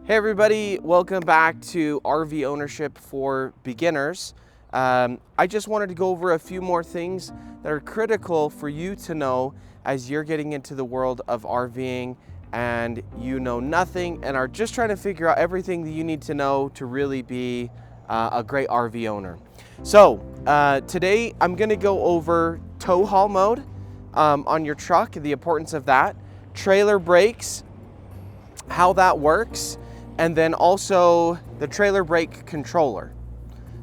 Hey everybody, welcome back to RV Ownership for Beginners. I just wanted to go over a few more things that are critical for you to know as you're getting into the world of RVing and you know nothing and are just trying to figure out everything that you need to know to really be a great RV owner. So today I'm going to go over tow haul mode on your truck, the importance of that, trailer brakes, how that works, and then also the trailer brake controller.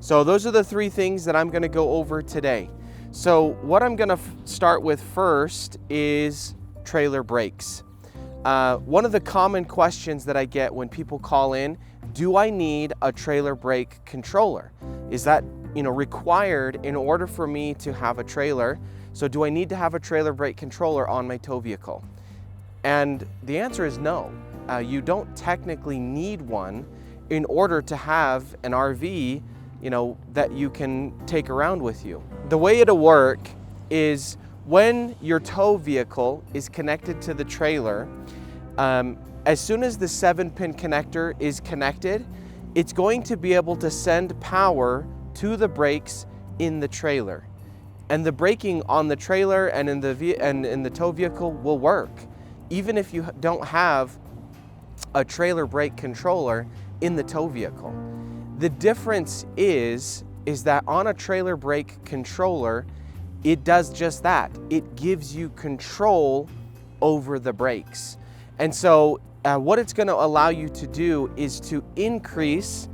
So those are the three things that I'm going to go over today. So what I'm going to start with first is trailer brakes. One of the common questions that I get when people call in, do I need a trailer brake controller? Is that required in order for me to have a trailer? So do I need to have a trailer brake controller on my tow vehicle? And the answer is no. You don't technically need one in order to have an RV, that you can take around with you. The way it'll work is when your tow vehicle is connected to the trailer, as soon as the 7-pin connector is connected, it's going to be able to send power to the brakes in the trailer. And the braking on the trailer and in the tow vehicle will work, even if you don't have a trailer brake controller in the tow vehicle. The difference is that on a trailer brake controller, it does just that. It gives you control over the brakes. And so what it's going to allow you to do is to increase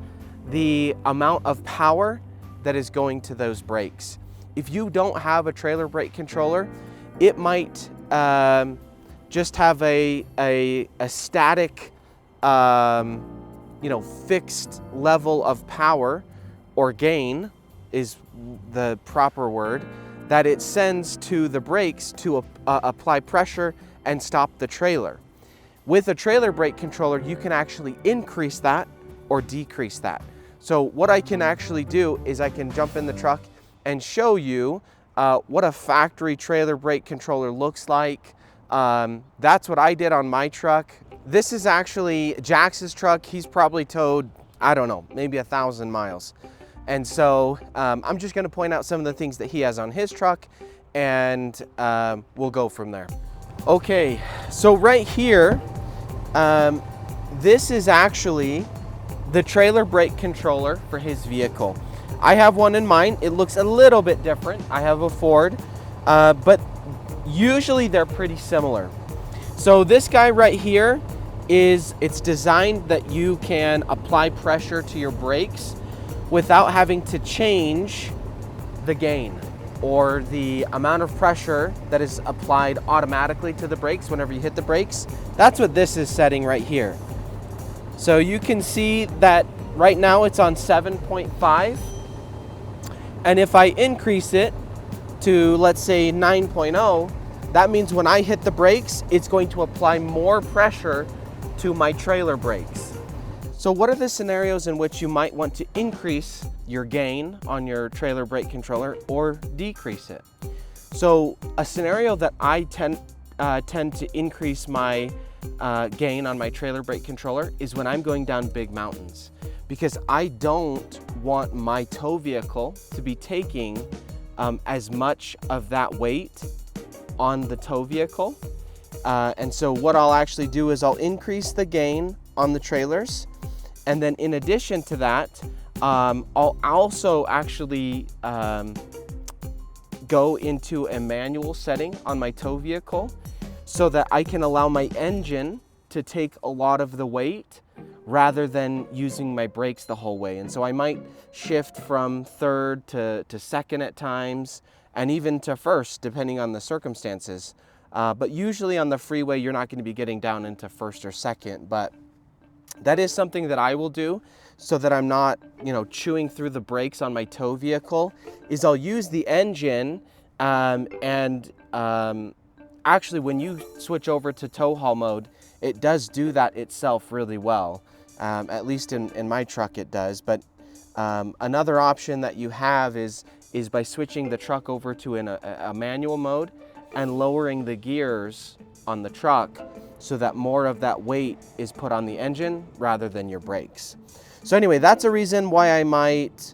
the amount of power that is going to those brakes. If you don't have a trailer brake controller, it might just have a static fixed level of power, or gain is the proper word, that it sends to the brakes to apply pressure and stop the trailer. With a trailer brake controller, you can actually increase that or decrease that. So what I can actually do is I can jump in the truck and show you what a factory trailer brake controller looks like. That's what I did on my truck. This is actually Jax's truck. He's probably towed, I don't know, maybe 1,000 miles. And so I'm just gonna point out some of the things that he has on his truck, and we'll go from there. Okay, so right here, this is actually the trailer brake controller for his vehicle. I have one in mine. It looks a little bit different. I have a Ford, but usually they're pretty similar. So this guy right here it's designed that you can apply pressure to your brakes without having to change the gain or the amount of pressure that is applied automatically to the brakes whenever you hit the brakes. That's what this is setting right here. So you can see that right now it's on 7.5. And if I increase it to, let's say, 9.0, that means when I hit the brakes, it's going to apply more pressure to my trailer brakes. So what are the scenarios in which you might want to increase your gain on your trailer brake controller or decrease it? So a scenario that I tend to increase my gain on my trailer brake controller is when I'm going down big mountains, because I don't want my tow vehicle to be taking as much of that weight on the tow vehicle. And so what I'll actually do is I'll increase the gain on the trailers. And then in addition to that, I'll also actually go into a manual setting on my tow vehicle so that I can allow my engine to take a lot of the weight rather than using my brakes the whole way. And so I might shift from third to second at times, and even to first, depending on the circumstances. But usually on the freeway, you're not going to be getting down into first or second. But that is something that I will do so that I'm not, chewing through the brakes on my tow vehicle, is I'll use the engine actually when you switch over to tow haul mode, it does do that itself really well. At least in my truck it does. But another option that you have is by switching the truck over to a manual mode and lowering the gears on the truck so that more of that weight is put on the engine rather than your brakes. So anyway, that's a reason why I might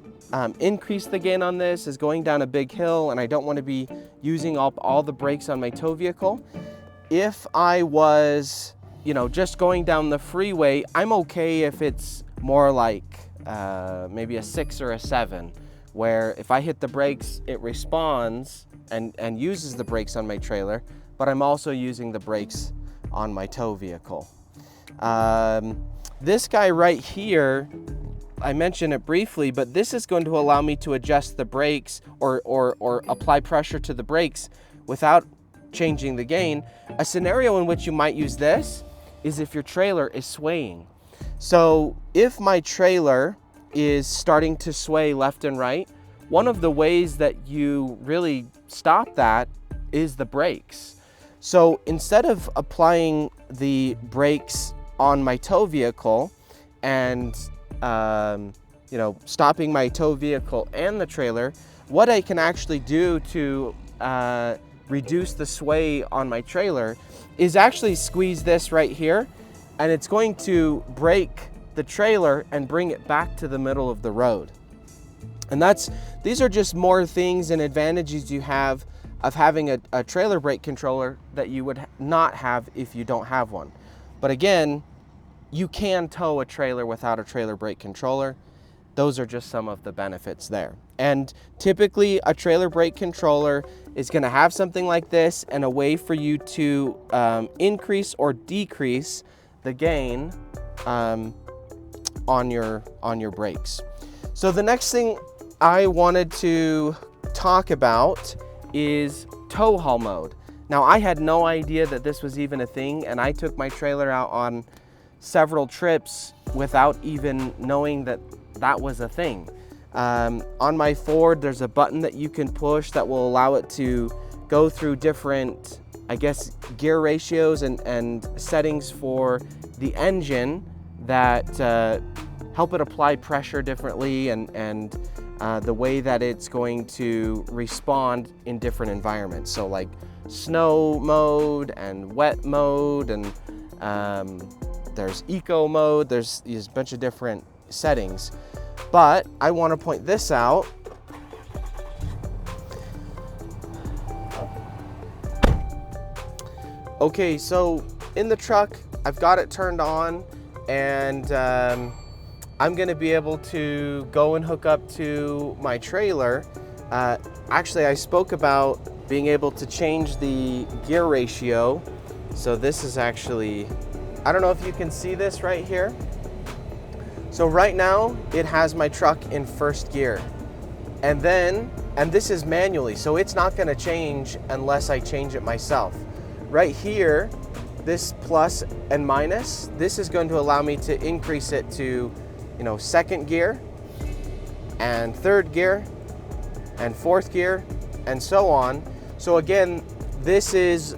increase the gain on this, is going down a big hill and I don't want to be using up all the brakes on my tow vehicle. If I was, you know, just going down the freeway, I'm okay if it's more like maybe a 6 or a 7, where if I hit the brakes, it responds and uses the brakes on my trailer, but I'm also using the brakes on my tow vehicle. This guy right here, I mentioned it briefly, but this is going to allow me to adjust the brakes or apply pressure to the brakes without changing the gain. A scenario in which you might use this is if your trailer is swaying. So if my trailer is starting to sway left and right, one of the ways that you really stop that is the brakes. So instead of applying the brakes on my tow vehicle and you know, stopping my tow vehicle and the trailer, what I can actually do to reduce the sway on my trailer is actually squeeze this right here, and it's going to brake the trailer and bring it back to the middle of the road. And these are just more things and advantages you have of having a trailer brake controller that you would not have if you don't have one. But again, you can tow a trailer without a trailer brake controller. Those are just some of the benefits there. And typically a trailer brake controller is going to have something like this and a way for you to increase or decrease the gain on your brakes. So the next thing I wanted to talk about is tow haul mode. Now, I had no idea that this was even a thing, and I took my trailer out on several trips without even knowing that that was a thing. On my Ford, there's a button that you can push that will allow it to go through different, I guess, gear ratios and settings for the engine that help it apply pressure differently and the way that it's going to respond in different environments. So like snow mode and wet mode, and there's eco mode, there's a bunch of different settings. But I want to point this out. Okay, so in the truck, I've got it turned on, and I'm gonna be able to go and hook up to my trailer. Actually, I spoke about being able to change the gear ratio. So this is actually, I don't know if you can see this right here. So right now it has my truck in first gear, and this is manually, so it's not gonna change unless I change it myself. Right here, this plus and minus, this is going to allow me to increase it to, you know, second gear and third gear and fourth gear and so on. So again, this is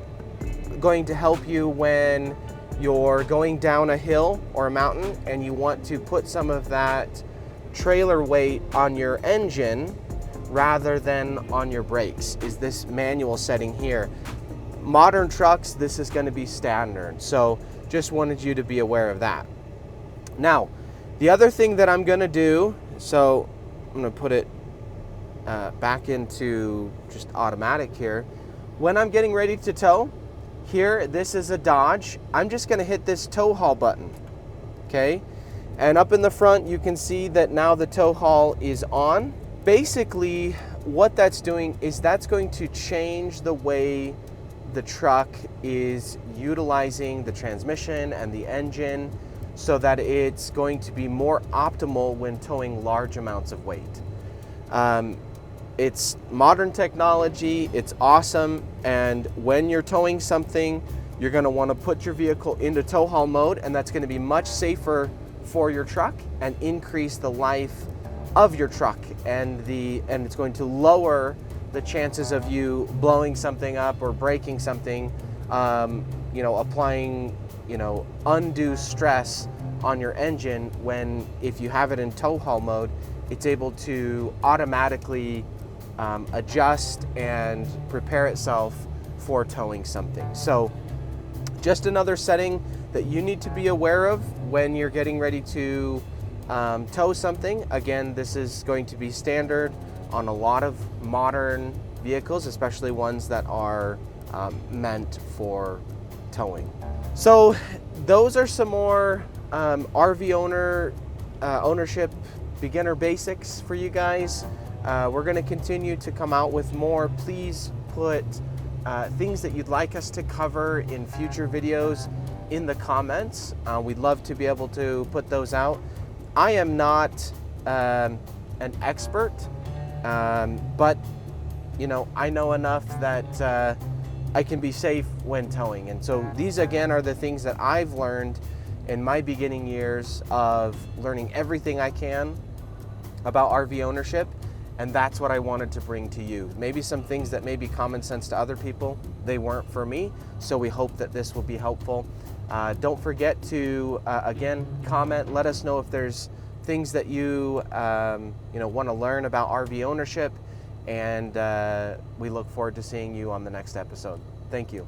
going to help you when you're going down a hill or a mountain and you want to put some of that trailer weight on your engine rather than on your brakes, is this manual setting here. Modern trucks, this is going to be standard, so just wanted you to be aware of that. Now, the other thing that I'm going to do, so I'm going to put it back into just automatic here. When I'm getting ready to tow, here, this is a Dodge. I'm just going to hit this tow haul button, okay? And up in the front, you can see that now the tow haul is on. Basically, what that's doing is that's going to change the way the truck is utilizing the transmission and the engine so that it's going to be more optimal when towing large amounts of weight. It's modern technology, it's awesome, and when you're towing something, you're going to want to put your vehicle into tow haul mode, and that's going to be much safer for your truck and increase the life of your truck, and it's going to lower the chances of you blowing something up or breaking something, you know, applying, you know, undue stress on your engine when, if you have it in tow haul mode, it's able to automatically adjust and prepare itself for towing something. So Just another setting that you need to be aware of when you're getting ready to tow something. Again, this is going to be standard on a lot of modern vehicles, especially ones that are meant for towing. So those are some more RV ownership beginner basics for you guys. We're going to continue to come out with more. Please put things that you'd like us to cover in future videos in the comments. We'd love to be able to put those out. I am not an expert, but you know, I know enough that I can be safe when towing. And so these again are the things that I've learned in my beginning years of learning everything I can about RV ownership. And that's what I wanted to bring to you. Maybe some things that may be common sense to other people, they weren't for me. So we hope that this will be helpful. Don't forget to, again, comment. Let us know if there's things that you want to learn about RV ownership. And we look forward to seeing you on the next episode. Thank you.